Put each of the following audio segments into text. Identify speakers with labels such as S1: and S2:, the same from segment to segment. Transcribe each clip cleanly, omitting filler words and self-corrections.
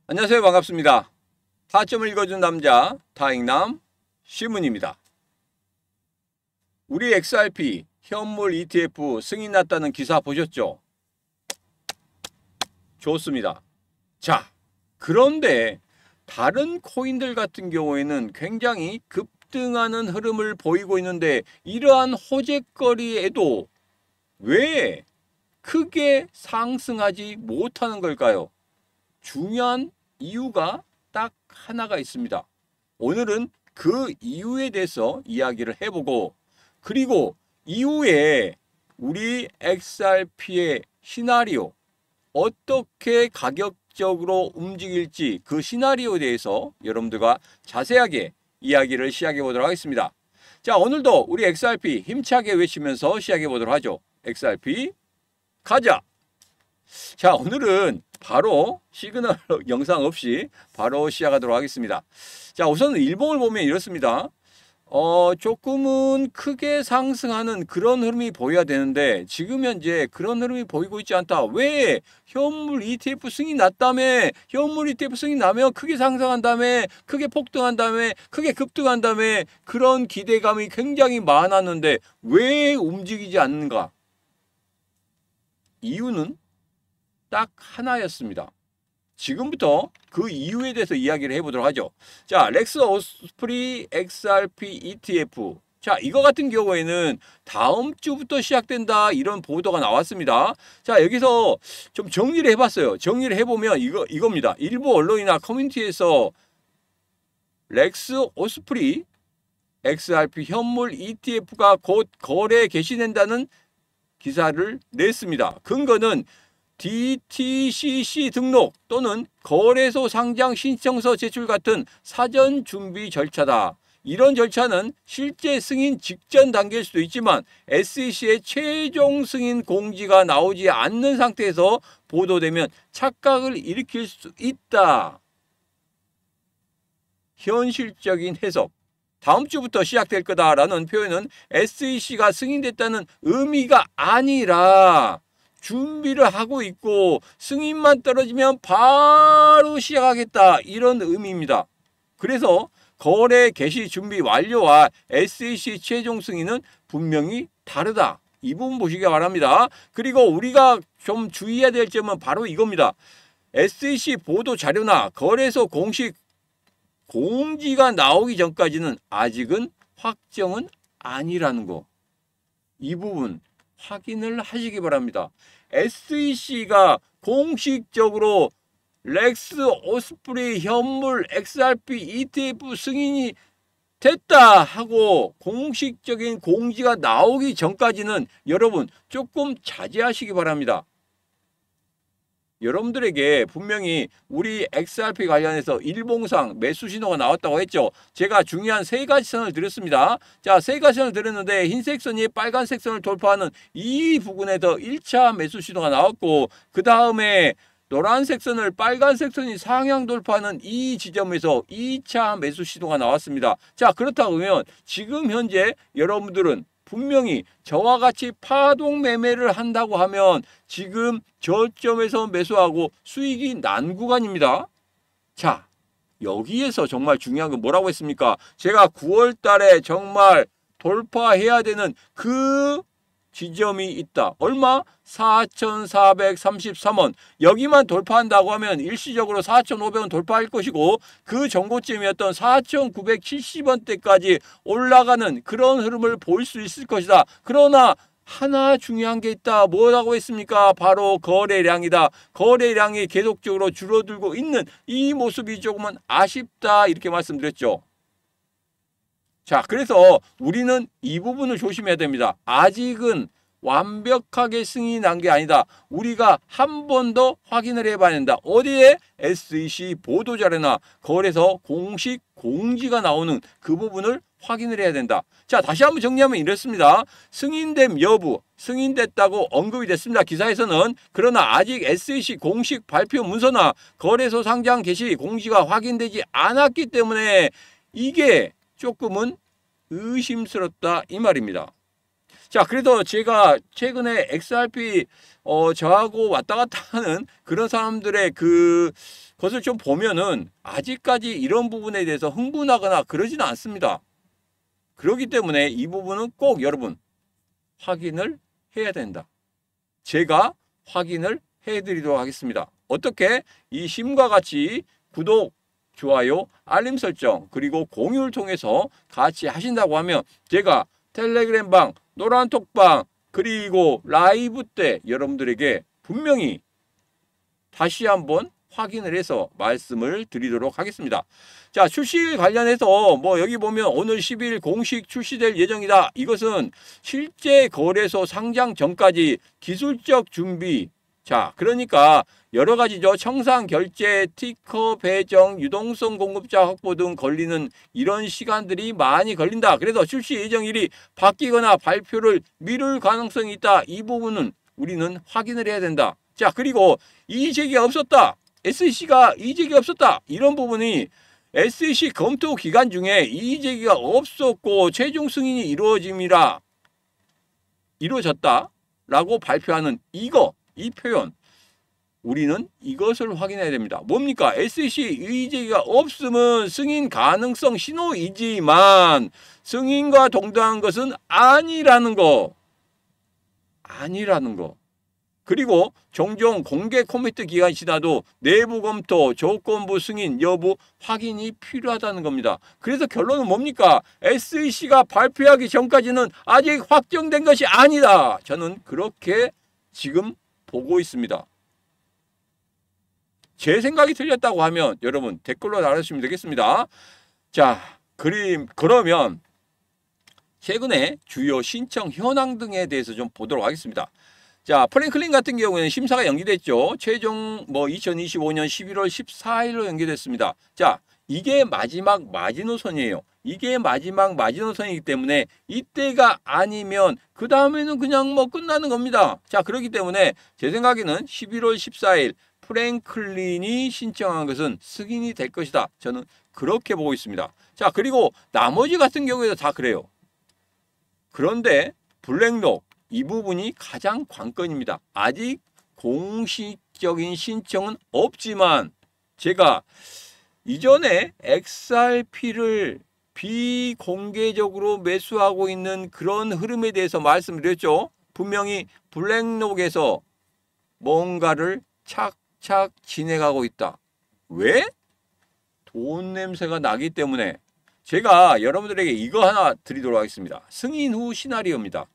S1: 안녕하세요. 반갑습니다. 타점을 읽어준 남자 타익남 시문입니다. 우리 XRP 현물 ETF 승인 났다는 기사 보셨죠? 좋습니다. 자, 그런데 다른 코인들 같은 경우에는 굉장히 급등하는 흐름을 보이고 있는데 이러한 호재거리에도 왜 크게 상승하지 못하는 걸까요? 중요한 이유가 딱 하나가 있습니다. 오늘은 그 이유에 대해서 이야기를 해보고, 그리고 이후에 우리 XRP의 시나리오, 어떻게 가격적으로 움직일지 그 시나리오에 대해서 여러분들과 자세하게 이야기를 시작해 보도록 하겠습니다. 자, 오늘도 우리 XRP 힘차게 외치면서 시작해 보도록 하죠. XRP 가자! 자, 오늘은 바로 시그널 영상 없이 바로 시작하도록 하겠습니다. 자, 우선 일봉을 보면 이렇습니다. 조금은 크게 상승하는 그런 흐름이 보여야 되는데 지금 현재 그런 흐름이 보이고 있지 않다. 왜? 현물 ETF 승인 났다며. 현물 ETF 승인 나면 크게 상승한 다음에 크게 폭등한 다음에 크게 급등한 다음에 그런 기대감이 굉장히 많았는데 왜 움직이지 않는가? 이유는 딱 하나였습니다. 지금부터 그 이유에 대해서 이야기를 해보도록 하죠. 자, 렉스 오스프리 XRP ETF. 자, 이거 같은 경우에는 다음 주부터 시작된다 이런 보도가 나왔습니다. 자, 여기서 좀 정리를 해봤어요. 정리를 해보면 이겁니다. 일부 언론이나 커뮤니티에서 렉스 오스프리 XRP 현물 ETF가 곧 거래 개시된다는 기사를 냈습니다. 근거는 DTCC 등록 또는 거래소 상장 신청서 제출 같은 사전 준비 절차다. 이런 절차는 실제 승인 직전 단계일 수도 있지만 SEC의 최종 승인 공지가 나오지 않는 상태에서 보도되면 착각을 일으킬 수 있다. 현실적인 해석. 다음 주부터 시작될 거다라는 표현은 SEC가 승인됐다는 의미가 아니라 준비를 하고 있고 승인만 떨어지면 바로 시작하겠다 이런 의미입니다. 그래서 거래 개시 준비 완료와 SEC 최종 승인은 분명히 다르다. 이 부분 보시기 바랍니다. 그리고 우리가 좀 주의해야 될 점은 바로 이겁니다. SEC 보도 자료나 거래소 공식 공지가 나오기 전까지는 아직은 확정은 아니라는 거. 이 부분 확인을 하시기 바랍니다. SEC가 공식적으로 렉스 오스프리 현물 XRP ETF 승인이 됐다 하고 공식적인 공지가 나오기 전까지는 여러분 조금 자제하시기 바랍니다. 여러분들에게 분명히 우리 XRP 관련해서 일봉상 매수 신호가 나왔다고 했죠. 제가 중요한 세 가지 선을 드렸습니다. 자, 세 가지 선을 드렸는데 흰색 선이 빨간색 선을 돌파하는 이 부분에서 1차 매수 신호가 나왔고 그 다음에 노란색 선을 빨간색 선이 상향 돌파하는 이 지점에서 2차 매수 신호가 나왔습니다. 자, 그렇다고 하면 지금 현재 여러분들은 분명히 저와 같이 파동 매매를 한다고 하면 지금 저점에서 매수하고 수익이 난 구간입니다. 자, 여기에서 정말 중요한 건 뭐라고 했습니까? 제가 9월 달에 정말 돌파해야 되는 그 지점이 있다. 얼마? 4,433원. 여기만 돌파한다고 하면 일시적으로 4,500원 돌파할 것이고 그 전고점이었던 4,970원대까지 올라가는 그런 흐름을 볼 수 있을 것이다. 그러나 하나 중요한 게 있다. 뭐라고 했습니까? 바로 거래량이다. 거래량이 계속적으로 줄어들고 있는 이 모습이 조금은 아쉽다. 이렇게 말씀드렸죠. 자, 그래서 우리는 이 부분을 조심해야 됩니다. 아직은 완벽하게 승인이 난 게 아니다. 우리가 한 번 더 확인을 해봐야 된다. 어디에? SEC 보도자료나 거래소 공식 공지가 나오는 그 부분을 확인을 해야 된다. 자, 다시 한번 정리하면 이렇습니다. 승인됨 여부, 승인됐다고 언급이 됐습니다. 기사에서는. 그러나 아직 SEC 공식 발표 문서나 거래소 상장 개시 공지가 확인되지 않았기 때문에 이게 조금은 의심스럽다 이 말입니다. 자, 그래도 제가 최근에 XRP 저하고 왔다 갔다 하는 그런 사람들의 것을 좀 보면은 아직까지 이런 부분에 대해서 흥분하거나 그러지는 않습니다. 그렇기 때문에 이 부분은 꼭 여러분 확인을 해야 된다. 제가 확인을 해드리도록 하겠습니다. 어떻게? 이 심과 같이 구독, 좋아요, 알림 설정 그리고 공유를 통해서 같이 하신다고 하면 제가 텔레그램방, 노란톡방 그리고 라이브 때 여러분들에게 분명히 다시 한번 확인을 해서 말씀을 드리도록 하겠습니다. 자, 출시 관련해서 여기 보면 오늘 10일 공식 출시될 예정이다. 이것은 실제 거래소 상장 전까지 기술적 준비, 자, 그러니까 여러 가지죠. 청산, 결제, 티커 배정, 유동성 공급자 확보 등 걸리는 이런 시간들이 많이 걸린다. 그래서 출시 예정일이 바뀌거나 발표를 미룰 가능성이 있다. 이 부분은 우리는 확인을 해야 된다. 자, 그리고 이의제기가 없었다. SEC가 이의제기가 없었다. 이런 부분이 SEC 검토 기간 중에 이의제기가 없었고 최종 승인이 이루어졌다라고 발표하는 이 표현, 우리는 이것을 확인해야 됩니다. 뭡니까? SEC 이의제기가 없으면 승인 가능성 신호이지만 승인과 동등한 것은 아니라는 거. 그리고 종종 공개 코미트 기간이 지나도 내부 검토, 조건부 승인 여부 확인이 필요하다는 겁니다. 그래서 결론은 뭡니까? SEC가 발표하기 전까지는 아직 확정된 것이 아니다. 저는 그렇게 지금 보고 있습니다. 제 생각이 틀렸다고 하면 여러분 댓글로 달아주시면 되겠습니다. 자, 그러면 최근에 주요 신청 현황 등에 대해서 좀 보도록 하겠습니다. 자, 프랭클린 같은 경우에는 심사가 연기됐죠. 최종 2025년 11월 14일로 연기됐습니다. 자, 이게 마지막 마지노선이에요. 이게 마지막 마지노선이기 때문에 이때가 아니면 그 다음에는 그냥 끝나는 겁니다. 자, 그렇기 때문에 제 생각에는 11월 14일 프랭클린이 신청한 것은 승인이 될 것이다. 저는 그렇게 보고 있습니다. 자, 그리고 나머지 같은 경우에도 다 그래요. 그런데 블랙록 이 부분이 가장 관건입니다. 아직 공식적인 신청은 없지만 제가 이전에 XRP를 비공개적으로 매수하고 있는 그런 흐름에 대해서 말씀드렸죠. 분명히 블랙록에서 뭔가를 착착 진행하고 있다. 왜? 돈 냄새가 나기 때문에 제가 여러분들에게 이거 하나 드리도록 하겠습니다. 승인 후 시나리오입니다.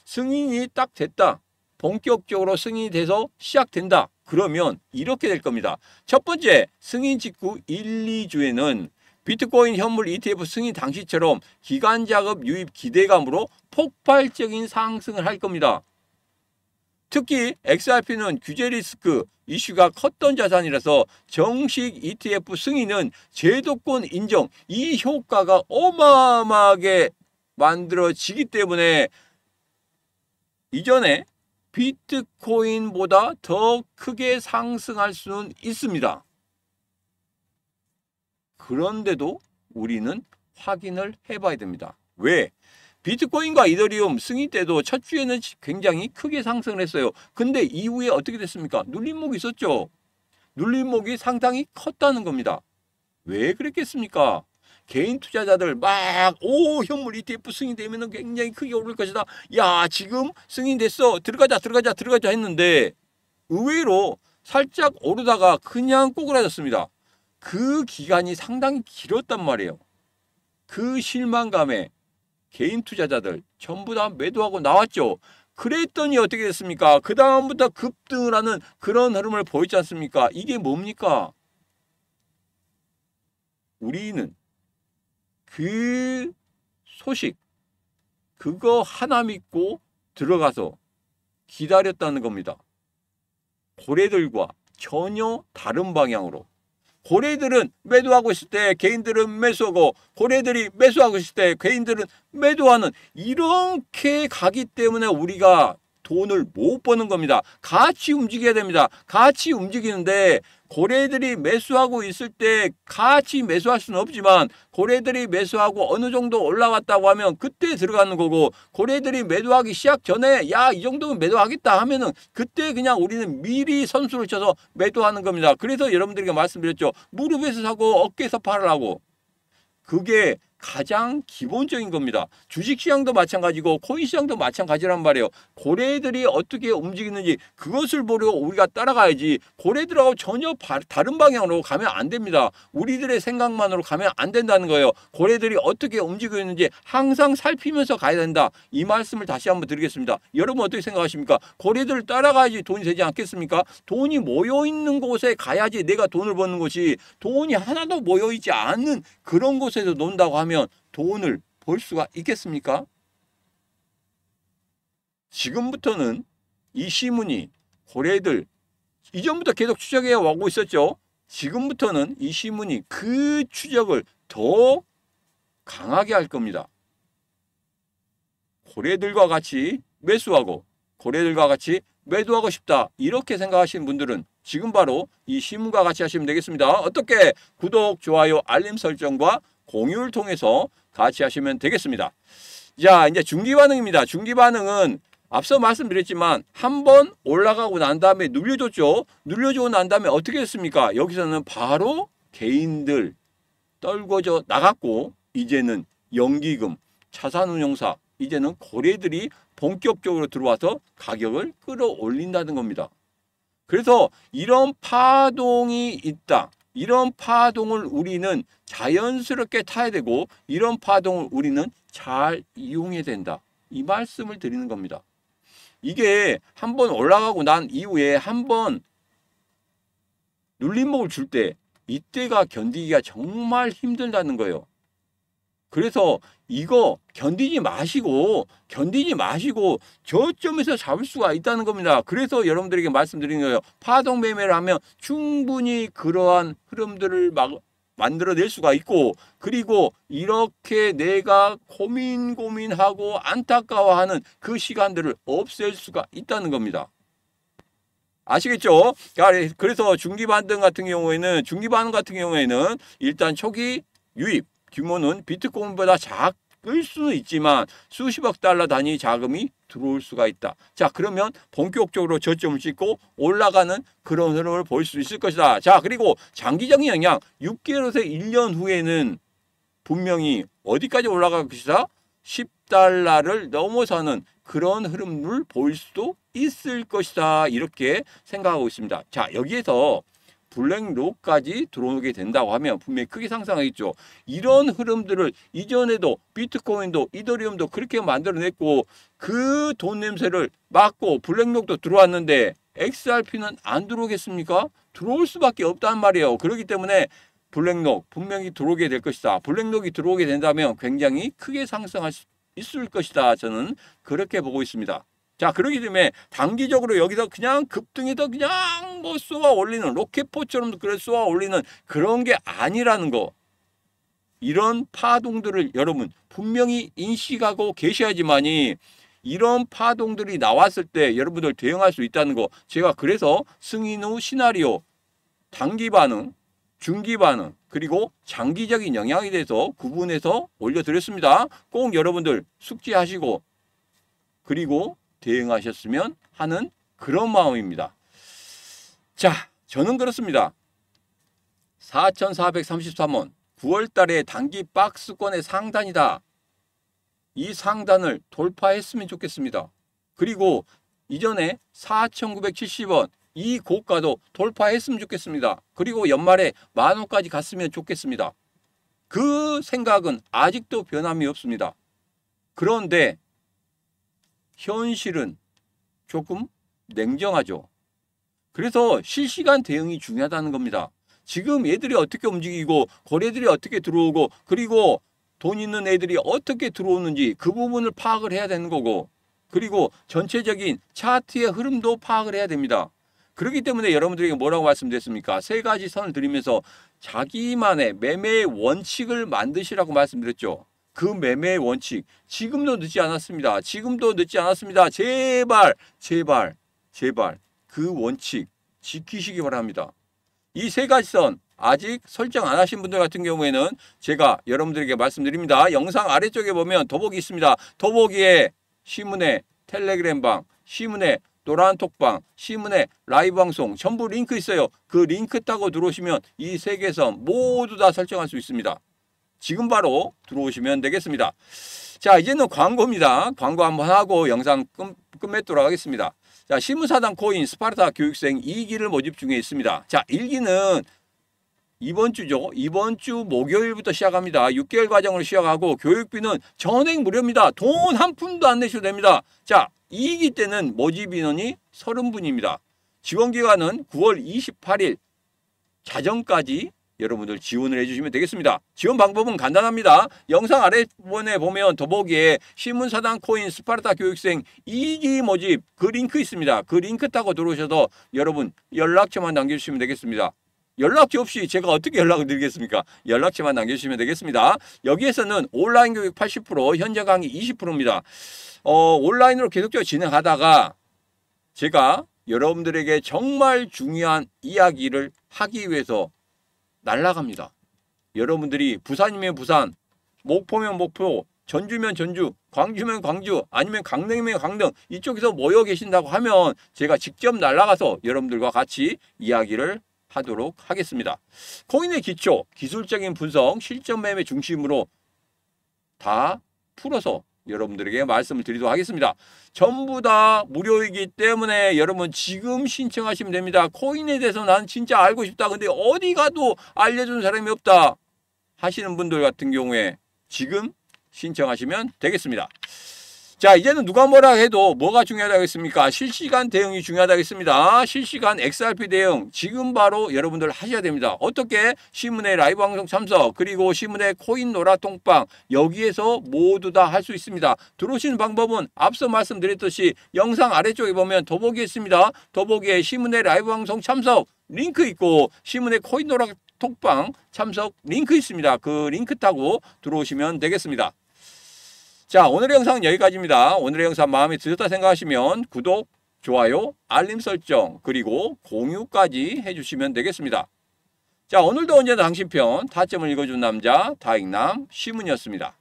S1: 승인이 딱 됐다. 본격적으로 승인이 돼서 시작된다. 그러면 이렇게 될 겁니다. 첫 번째, 승인 직후 1, 2주에는 비트코인 현물 ETF 승인 당시처럼 기간 자금 유입 기대감으로 폭발적인 상승을 할 겁니다. 특히 XRP는 규제 리스크 이슈가 컸던 자산이라서 정식 ETF 승인은 제도권 인정, 이 효과가 어마어마하게 만들어지기 때문에 이전에 비트코인보다 더 크게 상승할 수는 있습니다. 그런데도 우리는 확인을 해봐야 됩니다. 왜? 비트코인과 이더리움 승인 때도 첫 주에는 굉장히 크게 상승을 했어요. 근데 이후에 어떻게 됐습니까? 눌림목이 있었죠. 눌림목이 상당히 컸다는 겁니다. 왜 그랬겠습니까? 개인 투자자들 현물 ETF 승인되면 굉장히 크게 오를 것이다. 야, 지금 승인됐어. 들어가자 했는데 의외로 살짝 오르다가 그냥 꼬그라졌습니다. 그 기간이 상당히 길었단 말이에요. 그 실망감에 개인 투자자들 전부 다 매도하고 나왔죠. 그랬더니 어떻게 됐습니까? 그 다음부터 급등을 하는 그런 흐름을 보이지 않습니까? 이게 뭡니까? 우리는 그 소식 그거 하나 믿고 들어가서 기다렸다는 겁니다. 고래들과 전혀 다른 방향으로. 고래들은 매도하고 있을 때 개인들은 매수하고, 고래들이 매수하고 있을 때 개인들은 매도하는, 이렇게 가기 때문에 우리가 돈을 못 버는 겁니다. 같이 움직여야 됩니다. 같이 움직이는데 고래들이 매수하고 있을 때 같이 매수할 수는 없지만 고래들이 매수하고 어느 정도 올라갔다고 하면 그때 들어가는 거고, 고래들이 매도하기 시작 전에 야, 이 정도면 매도하겠다 하면은 그때 그냥 우리는 미리 선수를 쳐서 매도하는 겁니다. 그래서 여러분들에게 말씀드렸죠. 무릎에서 사고 어깨에서 팔으라고. 그게 가장 기본적인 겁니다. 주식시장도 마찬가지고 코인시장도 마찬가지란 말이에요. 고래들이 어떻게 움직이는지 그것을 보려고 우리가 따라가야지, 고래들하고 전혀 다른 방향으로 가면 안 됩니다. 우리들의 생각만으로 가면 안 된다는 거예요. 고래들이 어떻게 움직이고 있는지 항상 살피면서 가야 된다. 이 말씀을 다시 한번 드리겠습니다. 여러분 어떻게 생각하십니까? 고래들을 따라가야지 돈이 되지 않겠습니까? 돈이 모여있는 곳에 가야지 내가 돈을 버는 것이, 돈이 하나도 모여있지 않는 그런 곳에서 논다고 하면 돈을 벌 수가 있겠습니까? 지금부터는 이 시문이 고래들 이전부터 계속 추적해 오고 있었죠. 지금부터는 이 시문이 그 추적을 더 강하게 할 겁니다. 고래들과 같이 매수하고 고래들과 같이 매도하고 싶다, 이렇게 생각하시는 분들은 지금 바로 이 시문과 같이 하시면 되겠습니다. 어떻게? 구독, 좋아요, 알림 설정과 공유를 통해서 같이 하시면 되겠습니다. 자, 이제 중기반응입니다. 중기반응은 앞서 말씀드렸지만 한번 올라가고 난 다음에 눌려줬죠. 눌려주고 난 다음에 어떻게 했습니까? 여기서는 바로 개인들 떨궈져 나갔고, 이제는 연기금, 자산운용사, 이제는 고래들이 본격적으로 들어와서 가격을 끌어올린다는 겁니다. 그래서 이런 파동이 있다. 이런 파동을 우리는 자연스럽게 타야 되고, 이런 파동을 우리는 잘 이용해야 된다. 이 말씀을 드리는 겁니다. 이게 한번 올라가고 난 이후에 한번 눌림목을 줄 때 이때가 견디기가 정말 힘들다는 거예요. 그래서 이거 견디지 마시고 저점에서 잡을 수가 있다는 겁니다. 그래서 여러분들에게 말씀드리는 거예요. 파동 매매를 하면 충분히 그러한 흐름들을 만들어낼 수가 있고, 그리고 이렇게 내가 고민하고 안타까워하는 그 시간들을 없앨 수가 있다는 겁니다. 아시겠죠? 그래서 중기반등 같은 경우에는 일단 초기 유입 규모는 비트코인보다 작을 수는 있지만 수십억 달러 단위 자금이 들어올 수가 있다. 자, 그러면 본격적으로 저점을 찍고 올라가는 그런 흐름을 볼 수 있을 것이다. 자, 그리고 장기적인 영향, 6개월에서 1년 후에는 분명히 어디까지 올라갈 것이다? 10달러를 넘어서는 그런 흐름을 볼 수도 있을 것이다. 이렇게 생각하고 있습니다. 자, 여기에서 블랙록까지 들어오게 된다고 하면 분명히 크게 상승하겠죠. 이런 흐름들을 이전에도 비트코인도 이더리움도 그렇게 만들어냈고, 그 돈 냄새를 막고 블랙록도 들어왔는데 XRP는 안 들어오겠습니까? 들어올 수밖에 없단 말이에요. 그렇기 때문에 블랙록 분명히 들어오게 될 것이다. 블랙록이 들어오게 된다면 굉장히 크게 상승할 수 있을 것이다. 저는 그렇게 보고 있습니다. 자, 그렇기 때문에 단기적으로 여기서 그냥 급등해서 그냥 뭐 쏘아 올리는, 로켓포처럼 그래 쏘아 올리는 그런 게 아니라는 거. 이런 파동들을 여러분 분명히 인식하고 계셔야지만이 이런 파동들이 나왔을 때 여러분들 대응할 수 있다는 거. 제가 그래서 승인 후 시나리오, 단기 반응, 중기 반응, 그리고 장기적인 영향에 대해서 구분해서 올려드렸습니다. 꼭 여러분들 숙지하시고 그리고 대응하셨으면 하는 그런 마음입니다. 자, 저는 그렇습니다. 4,433원 9월 달에 단기 박스권의 상단이다. 이 상단을 돌파했으면 좋겠습니다. 그리고 이전에 4,970원 이 고가도 돌파했으면 좋겠습니다. 그리고 연말에 10,000원까지 갔으면 좋겠습니다. 그 생각은 아직도 변함이 없습니다. 그런데 현실은 조금 냉정하죠. 그래서 실시간 대응이 중요하다는 겁니다. 지금 얘들이 어떻게 움직이고 거래들이 어떻게 들어오고 그리고 돈 있는 애들이 어떻게 들어오는지 그 부분을 파악을 해야 되는 거고, 그리고 전체적인 차트의 흐름도 파악을 해야 됩니다. 그렇기 때문에 여러분들에게 뭐라고 말씀드렸습니까? 세 가지 선을 드리면서 자기만의 매매의 원칙을 만드시라고 말씀드렸죠. 그 매매의 원칙 지금도 늦지 않았습니다. 지금도 늦지 않았습니다. 제발 제발 제발 그 원칙 지키시기 바랍니다. 이 세 가지 선 아직 설정 안 하신 분들 같은 경우에는 제가 여러분들에게 말씀드립니다. 영상 아래쪽에 보면 더보기 있습니다. 더보기에 시문의 텔레그램방, 시문의 노란 톡방, 시문의 라이브 방송 전부 링크 있어요. 그 링크 타고 들어오시면 이 세 개 선 모두 다 설정할 수 있습니다. 지금 바로 들어오시면 되겠습니다. 자, 이제는 광고입니다. 광고 한번 하고 영상 끝맺도록 하겠습니다. 자, 시무사단 코인 스파르타 교육생 2기를 모집 중에 있습니다. 자, 1기는 이번 주죠. 이번 주 목요일부터 시작합니다. 6개월 과정을 시작하고 교육비는 전액 무료입니다. 돈 한 푼도 안 내셔도 됩니다. 자, 2기 때는 모집 인원이 30분입니다. 지원 기간은 9월 28일 자정까지 여러분들 지원을 해주시면 되겠습니다. 지원 방법은 간단합니다. 영상 아래번에 보면 더보기에 신문사단 코인 스파르타 교육생 2기 모집 그 링크 있습니다. 그 링크 타고 들어오셔서 여러분 연락처만 남겨주시면 되겠습니다. 연락처 없이 제가 어떻게 연락을 드리겠습니까? 연락처만 남겨주시면 되겠습니다. 여기에서는 온라인 교육 80%, 현재 강의 20%입니다. 온라인으로 계속적으로 진행하다가 제가 여러분들에게 정말 중요한 이야기를 하기 위해서 날아갑니다. 여러분들이 부산이면 부산, 목포면 목포, 전주면 전주, 광주면 광주, 아니면 강릉이면 강릉 이쪽에서 모여 계신다고 하면 제가 직접 날아가서 여러분들과 같이 이야기를 하도록 하겠습니다. 코인의 기초, 기술적인 분석, 실전 매매 중심으로 다 풀어서 여러분들에게 말씀을 드리도록 하겠습니다. 전부 다 무료이기 때문에 여러분 지금 신청하시면 됩니다. 코인에 대해서 난 진짜 알고 싶다. 근데 어디 가도 알려주는 사람이 없다 하시는 분들 같은 경우에 지금 신청하시면 되겠습니다. 자, 이제는 누가 뭐라 해도 뭐가 중요하다고 했습니까? 실시간 대응이 중요하다고 했습니다. 실시간 XRP 대응 지금 바로 여러분들 하셔야 됩니다. 어떻게? 신문의 라이브 방송 참석 그리고 신문의 코인 노라통방 여기에서 모두 다 할 수 있습니다. 들어오시는 방법은 앞서 말씀드렸듯이 영상 아래쪽에 보면 더보기 있습니다. 더보기에 신문의 라이브 방송 참석 링크 있고 신문의 코인 노라통방 참석 링크 있습니다. 그 링크 타고 들어오시면 되겠습니다. 자, 오늘의 영상은 여기까지입니다. 오늘의 영상 마음에 드셨다 생각하시면 구독, 좋아요, 알림 설정, 그리고 공유까지 해주시면 되겠습니다. 자, 오늘도 언제나 당신 편 타점을 읽어준 남자 다익남 시문이었습니다.